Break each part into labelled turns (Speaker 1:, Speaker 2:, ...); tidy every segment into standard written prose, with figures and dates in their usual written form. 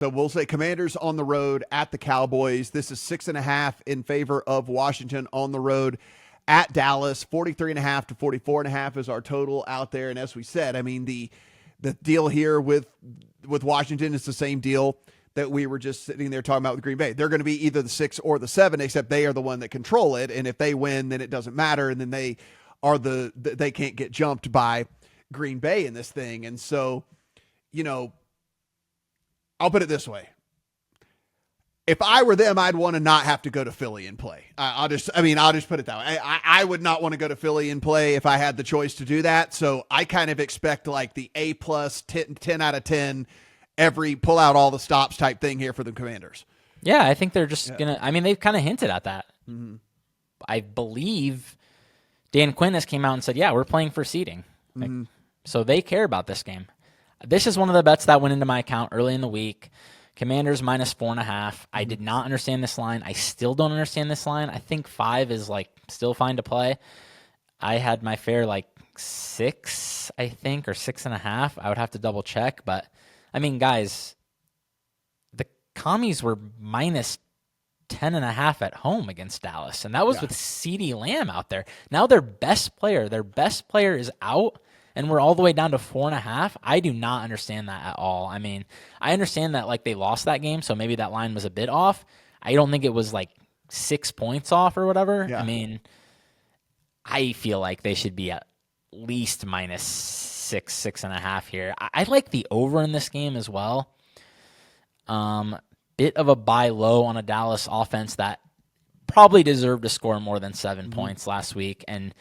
Speaker 1: So we'll say Commanders on the road at the Cowboys. This is 6.5 in favor of Washington on the road at Dallas. 43.5 to 44.5 is our total out there. And as we said, I mean, the deal here with Washington is the same deal that we were just sitting there talking about with Green Bay. They're going to be either the 6 or the 7, except they are the one that control it. And if they win, then it doesn't matter. And then they can't get jumped by Green Bay in this thing. And so, I'll put it this way. If I were them, I'd want to not have to go to Philly and play. I'll just put it that way. I would not want to go to Philly and play if I had the choice to do that. So I kind of expect like the A+, 10 out of 10, every pull out all the stops type thing here for the Commanders.
Speaker 2: Yeah, I think they're just they've kind of hinted at that.
Speaker 1: Mm-hmm.
Speaker 2: I believe Dan Quinn has came out and said, yeah, we're playing for seeding.
Speaker 1: Mm-hmm.
Speaker 2: So they care about this game. This is one of the bets that went into my account early in the week. Commanders minus 4.5. I did not understand this line. I still don't understand this line. I think 5 is still fine to play. I had my fair 6, I think, or 6.5. I would have to double check. But I mean, guys, the Commies were minus 10.5 at home against Dallas. And that was with CeeDee Lamb out there. Now their best player is out. And we're all the way down to 4.5. I do not understand that at all. I mean, I understand that they lost that game, so maybe that line was a bit off. I don't think it was 6 points off or whatever. Yeah. I mean, I feel like they should be at least minus 6.5 here. I like the over in this game as well. Bit of a buy low on a Dallas offense that probably deserved to score more than 7 points last week and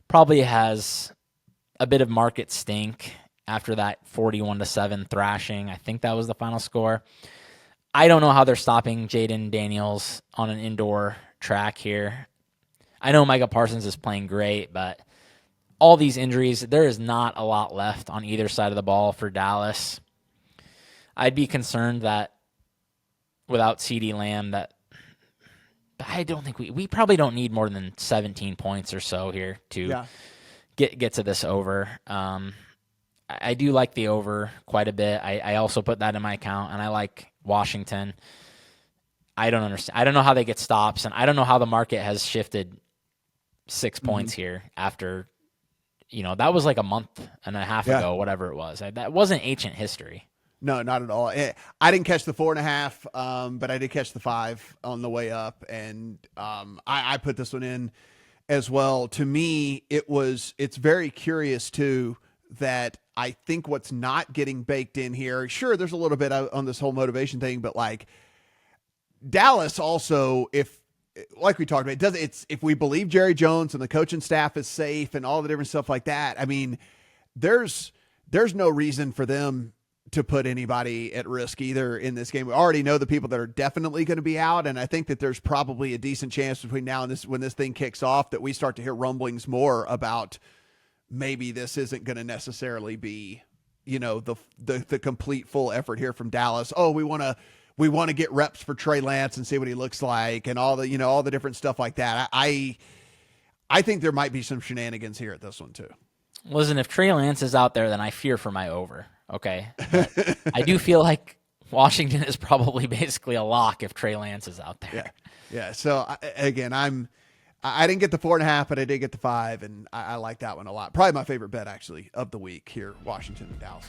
Speaker 2: probably has a bit of market stink after that 41-7 thrashing. I think that was the final score. I don't know how they're stopping Jaden Daniels on an indoor track here. I know Micah Parsons is playing great, but all these injuries, there is not a lot left on either side of the ball for Dallas. I'd be concerned that without CeeDee Lamb, that I don't think we probably don't need more than 17 points or so here to get to this over. I do like the over quite a bit. I also put that in my account, and I like Washington. I don't understand. I don't know how they get stops, and I don't know how the market has shifted 6 points here after, that was a month and a half ago, whatever it was. That wasn't ancient history.
Speaker 1: No, not at all. I didn't catch the 4.5, but I did catch the 5 on the way up, and I put this one in as well. To me, it's very curious too that I think what's not getting baked in here, sure, there's a little bit on this whole motivation thing, but Dallas also, if we talked about, if we believe Jerry Jones and the coaching staff is safe and all the different stuff like that, I mean, there's no reason for them to put anybody at risk either in this game. We already know the people that are definitely going to be out, and I think that there's probably a decent chance between now and when this thing kicks off that we start to hear rumblings more about maybe this isn't going to necessarily be, the complete full effort here from Dallas. Oh, we want to get reps for Trey Lance and see what he looks like and all the different stuff like that. I think there might be some shenanigans here at this one too.
Speaker 2: Listen, if Trey Lance is out there, then I fear for my over. Okay. But I do feel like Washington is probably basically a lock if Trey Lance is out there.
Speaker 1: Yeah. So again, I didn't get the 4.5, but I did get the 5, and I like that one a lot. Probably my favorite bet actually of the week here, Washington and Dallas.